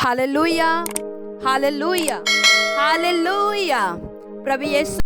Hallelujah, hallelujah, hallelujah. प्रभु यीशु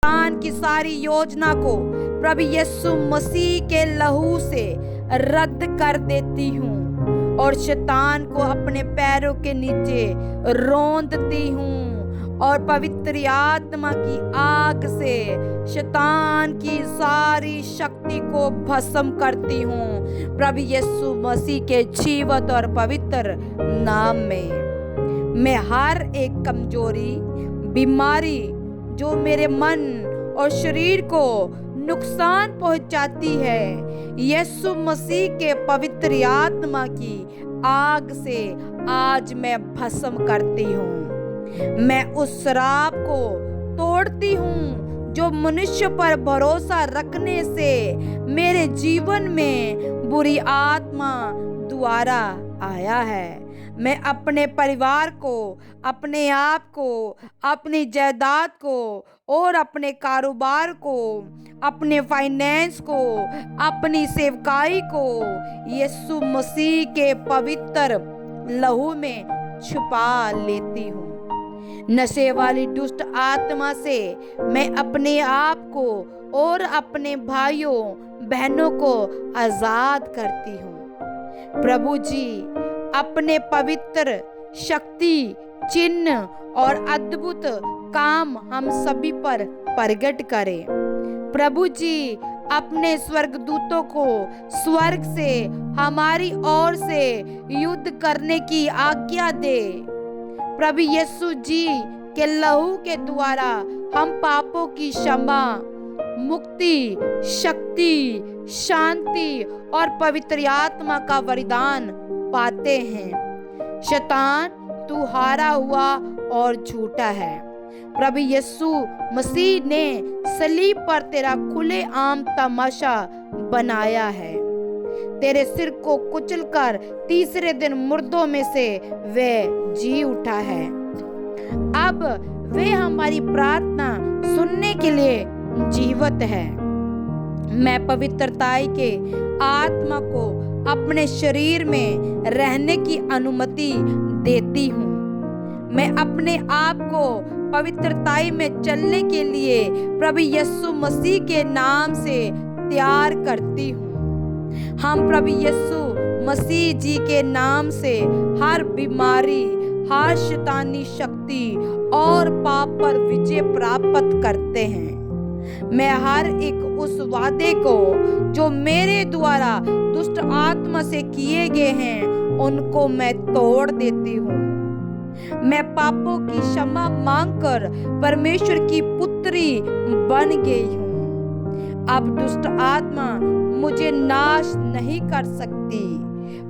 शैतान की सारी योजना को प्रभु यीशु मसीह के लहू से रद्द कर देती हूँ और शैतान को अपने पैरों के नीचे रौंदती हूँ और पवित्र आत्मा की आग से शैतान की सारी शक्ति को भस्म करती हूँ प्रभु यीशु मसीह के जीवित और पवित्र नाम में। मैं हर एक कमजोरी, बीमारी जो मेरे मन और शरीर को नुकसान पहुंचाती है, यीशु मसीह के पवित्र आत्मा की आग से आज मैं भस्म करती हूँ। मैं उस श्राप को तोड़ती हूँ जो मनुष्य पर भरोसा रखने से मेरे जीवन में बुरी आत्मा द्वारा आया है। मैं अपने परिवार को, अपने आप को, अपनी जायदाद को और अपने कारोबार को, अपने फाइनेंस को, अपनी सेवकाई को यीशु मसीह के पवित्र लहू में छुपा लेती हूँ। नशे वाली दुष्ट आत्मा से मैं अपने आप को और अपने भाइयों बहनों को आजाद करती हूँ। प्रभु जी अपने पवित्र शक्ति, चिन्ह और अद्भुत काम हम सभी पर प्रकट करें। प्रभु जी अपने स्वर्गदूतों को स्वर्ग से हमारी ओर से युद्ध करने की आज्ञा दे। प्रभु यीशु जी के लहू के द्वारा हम पापों की क्षमा, मुक्ति, शक्ति, शांति और पवित्र आत्मा का वरदान पाते हैं। शैतान तू हारा हुआ और झूठा है। प्रभु यीशु मसीह ने सलीब पर तेरा खुलेआम तमाशा बनाया है। तेरे सिर को कुचलकर तीसरे दिन मुर्दों में से वह जी उठा है। अब वे हमारी प्रार्थना सुनने के लिए जीवित है। मैं पवित्रताई के आत्मा को अपने शरीर में रहने की अनुमति देती हूँ। मैं अपने आप को पवित्रताई में चलने के लिए प्रभु यीशु मसीह के नाम से तैयार करती हूँ। हम प्रभु यीशु मसीह जी के नाम से हर बीमारी, हर शैतानी शक्ति और पाप पर विजय प्राप्त करते हैं। मैं हर एक उस वादे को जो मेरे द्वारा दुष्ट आत्मा से किए गए हैं उनको मैं तोड़ देती हूँ। मैं पापों की क्षमा मांगकर परमेश्वर की पुत्री बन गई हूँ। अब दुष्ट आत्मा मुझे नाश नहीं कर सकती।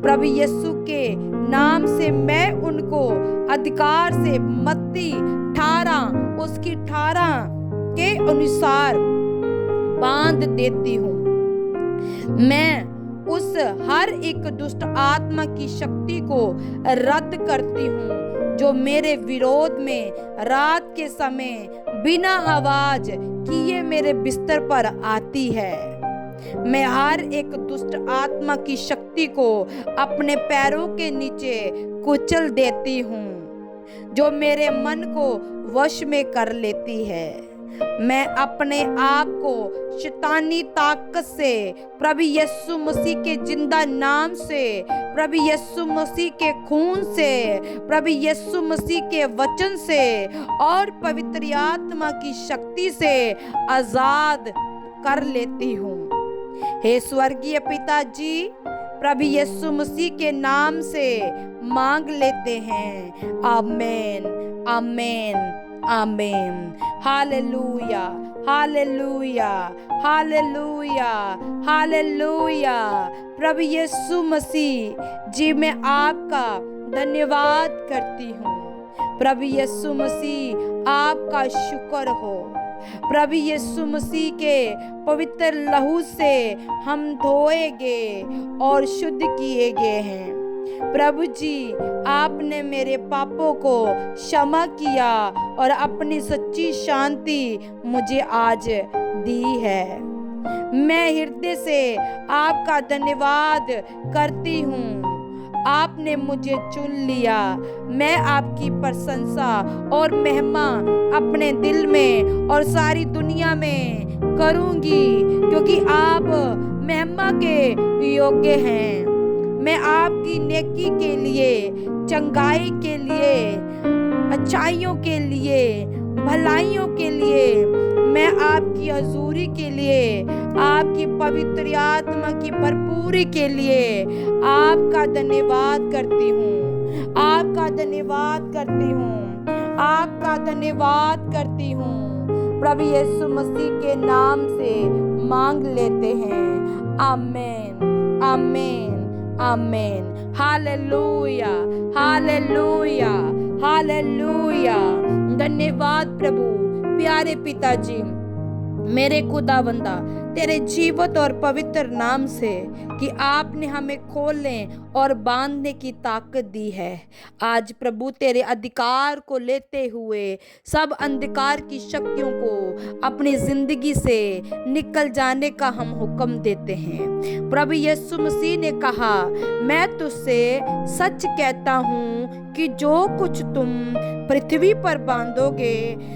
प्रभु यीशु के नाम से मैं उनको अधिकार से मत्ती 18 उसकी 18 के अनुसार बांध देती हूँ। मैं उस हर एक दुष्ट आत्मा की शक्ति को रद्द करती हूँ जो मेरे विरोध में रात के समय बिना आवाज किए मेरे बिस्तर पर आती है। मैं हर एक दुष्ट आत्मा की शक्ति को अपने पैरों के नीचे कुचल देती हूँ जो मेरे मन को वश में कर लेती है। मैं अपने आप को शैतानी ताकत से प्रभु यीशु मसीह के जिंदा नाम से, प्रभु यीशु मसीह के खून से, प्रभु यीशु मसीह के वचन से और पवित्र आत्मा की शक्ति से आजाद कर लेती हूँ। हे स्वर्गीय पिता जी, प्रभु यीशु मसीह के नाम से मांग लेते हैं। आमीन, आमीन, आमीन। Hallelujah, hallelujah, hallelujah, hallelujah. प्रभु यीशु मसीह जी मैं आपका धन्यवाद करती हूँ। प्रभु यीशु मसीह आपका शुक्र हो। प्रभु यीशु मसीह के पवित्र लहू से हम धोए गए और शुद्ध किए गए हैं। प्रभु जी आपने मेरे पापों को क्षमा किया और अपनी सच्ची शांति मुझे आज दी है। मैं हृदय से आपका धन्यवाद करती हूँ। आपने मुझे चुन लिया। मैं आपकी प्रशंसा और महिमा अपने दिल में और सारी दुनिया में करूंगी, क्योंकि आप महिमा के योग्य हैं। मैं आपकी नेकी के लिए, चंगाई के लिए, अच्छाइयों के लिए, भलाइयों के लिए, मैं आपकी हजूरी के लिए, आपकी पवित्र आत्मा की भरपूरी के लिए आपका धन्यवाद करती हूँ, आपका धन्यवाद करती हूँ, आपका धन्यवाद करती हूँ। प्रभु यीशु मसीह के नाम से मांग लेते हैं। आमीन, आमीन, आमीन। Hallelujah, hallelujah, hallelujah. धन्यवाद प्रभु। प्यारे पिताजी, मेरे खुदावंदा, तेरे जीवत और पवित्र नाम से कि आपने हमें खोलने और बांधने की ताकत दी है। आज प्रभु तेरे अधिकार को लेते हुए सब अंधकार की शक्तियों को अपनी जिंदगी से निकल जाने का हम हुक्म देते हैं। प्रभु यीशु मसीह ने कहा, मैं तुझसे सच कहता हूँ कि जो कुछ तुम पृथ्वी पर बांधोगे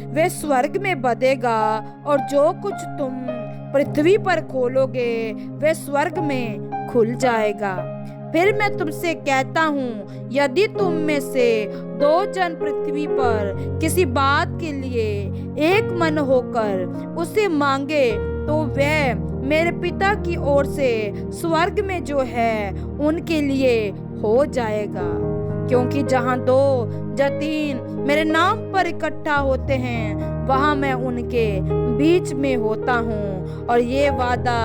वे स्वर्ग में बंधेगा, और जो कुछ तुम पृथ्वी पर खोलोगे वे स्वर्ग में खुल जाएगा। फिर मैं तुमसे कहता हूँ, यदि तुम में से 2 जन पृथ्वी पर किसी बात के लिए एक मन होकर उसे मांगे तो वह मेरे पिता की ओर से स्वर्ग में जो है उनके लिए हो जाएगा। क्योंकि जहाँ 2 या 3 मेरे नाम पर इकट्ठा होते हैं वहाँ मैं उनके बीच में होता हूँ। और ये वादा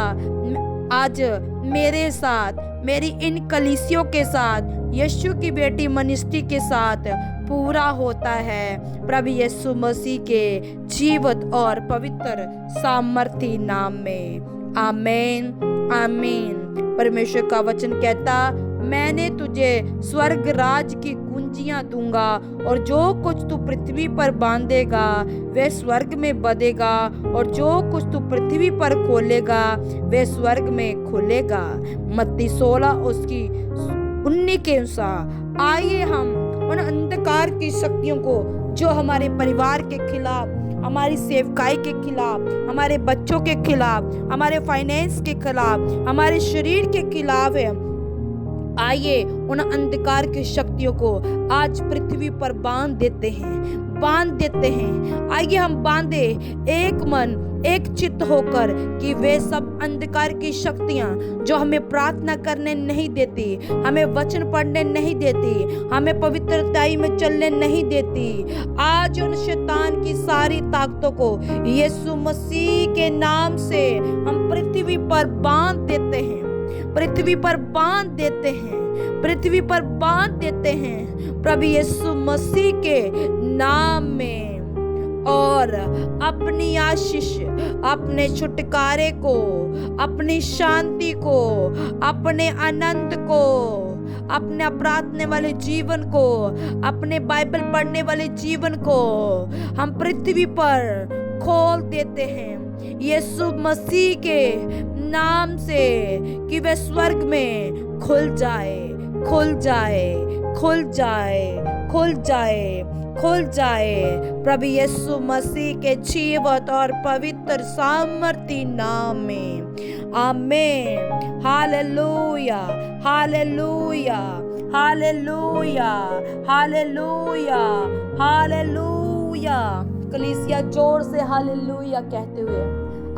आज मेरे साथ, मेरी इन कलीसियों के साथ, यीशु की बेटी मनीषा के साथ पूरा होता है। प्रभु यीशु मसीह के जीवित और पवित्र सामर्थी नाम में। आमीन, आमीन। परमेश्वर का वचन कहता, मैंने तुझे स्वर्ग राज की कुंजियां दूंगा, और जो कुछ तू पृथ्वी पर बांधेगा वह स्वर्ग में बंधेगा, और जो कुछ तू पृथ्वी पर खोलेगा वह स्वर्ग में खुलेगा। मत्ती 16 उसकी 19 के अनुसार आइए हम उन अंधकार की शक्तियों को जो हमारे परिवार के खिलाफ, हमारी सेवकाई के खिलाफ, हमारे बच्चों के खिलाफ, हमारे फाइनेंस के खिलाफ, हमारे शरीर के खिलाफ है, आइए उन अंधकार की शक्तियों को आज पृथ्वी पर बांध देते हैं, बांध देते हैं। आइए हम बांधे एक मन एक चित्त होकर कि वे सब अंधकार की शक्तियां जो हमें प्रार्थना करने नहीं देती, हमें वचन पढ़ने नहीं देती, हमें पवित्रताई में चलने नहीं देती, आज उन शैतान की सारी ताकतों को यीशु मसीह के नाम से हम पृथ्वी पर बांध देते हैं, पृथ्वी पर बांध देते हैं, पृथ्वी पर बांध देते हैं प्रभु यीशु मसीह के नाम में। और अपनी आशीष, अपने छुटकारे को, अपनी शांति को, अपने आनंद को, अपने प्रार्थना वाले जीवन को, अपने बाइबल पढ़ने वाले जीवन को हम पृथ्वी पर खोल देते हैं यीशु मसीह के नाम से कि वे स्वर्ग में खुल जाए, खुल जाए, खुल जाए, खुल जाए, खुल जाए प्रभु यीशु मसीह के जीवित और पवित्र सामर्थी नाम में। आमीन। Hallelujah, hallelujah, hallelujah, hallelujah, hallelujah. कलीसिया जोर से हालेलुया कहते हुए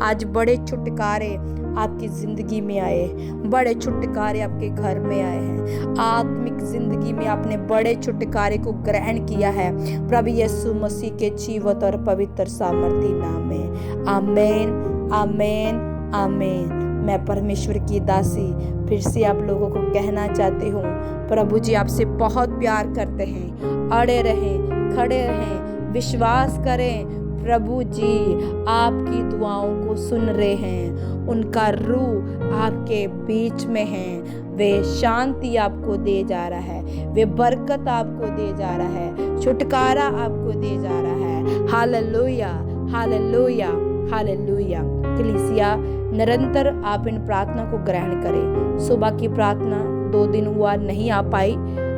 आज बड़े छुटकारे आपकी जिंदगी में आए, बड़े छुटकारे आपके घर में आए हैं। आत्मिक जिंदगी में आपने बड़े छुटकारे को ग्रहण किया है प्रभु यीशु मसीह के जीवित और पवित्र सामर्थी नाम में। आमीन, आमीन, आमीन। मैं परमेश्वर की दासी फिर से आप लोगों को कहना चाहती हूँ, प्रभु जी आपसे बहुत प्यार करते हैं। अड़े रहें, खड़े रहें, विश्वास करें, प्रभु जी आपकी दुआओं को सुन रहे हैं, उनका रूह आपके बीच में है, वे शांति आपको दे जा रहा है, वे बरकत आपको दे जा रहा है, छुटकारा आपको दे जा रहा है। Hallelujah, hallelujah, hallelujah. कलीसिया निरंतर आप इन प्रार्थना को ग्रहण करें। सुबह की प्रार्थना, 2 दिन हुआ नहीं आ पाई,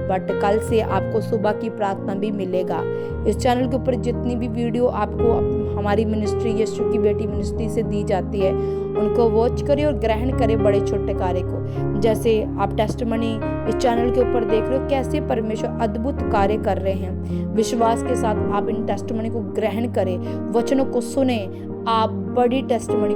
बट कल से आपको सुबह की प्रार्थना भी मिलेगा। इस चैनल के ऊपर जितनी भी वीडियो आपको हमारी मिनिस्ट्री यीशु की बेटी मिनिस्ट्री से दी जाती है, उनको वॉच करें और ग्रहण करें बड़े छोटे कार्य को। जैसे आप टेस्टिमनी इस चैनल के ऊपर देख रहे हो, कैसे परमेश्वर अद्भुत कार्य कर रहे हैं। विश्वास के साथ आप इन टेस्टिमनी को ग्रहण करें, वचनों को सुने, आप बड़ी टेस्टिमनी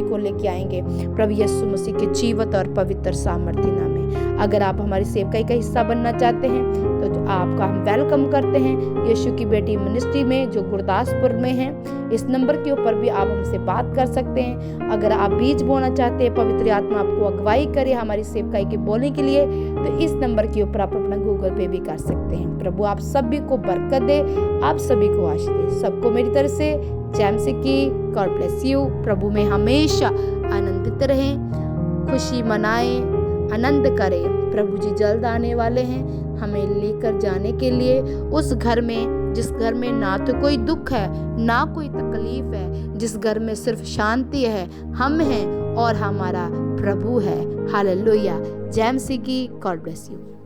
को लेके आएंगे प्रभु यीशु मसीह के जीवित और पवित्र सामर्थ्य नाम में। अगर आप हमारी सेवकाई का हिस्सा बनना चाहते हैं तो आपका हम वेलकम करते हैं यीशु की बेटी मिनिस्ट्री में, जो गुरदासपुर में है। इस नंबर के ऊपर भी आप हमसे बात कर सकते हैं। अगर आप बीज बोना चाहते हैं, पवित्र आत्मा आपको अगुवाई करे हमारी सेवकाई के बोलने के लिए, तो इस नंबर के ऊपर आप अपना गूगल पे भी कर सकते हैं। प्रभु आप सभी को बरकत दे, आप सभी को आशीष दे। सबको मेरी तरफ से जय मसीह की, गॉड ब्लेस यू। प्रभु में हमेशा आनंदित रहें, खुशी मनाएं, आनंद करें। प्रभु जी जल्द आने वाले हैं हमें लेकर जाने के लिए उस घर में, जिस घर में ना तो कोई दुख है ना कोई तकलीफ है, जिस घर में सिर्फ शांति है, हम हैं और हमारा प्रभु है। हालेलुया। जय मसीह की, गॉड ब्लेस यू।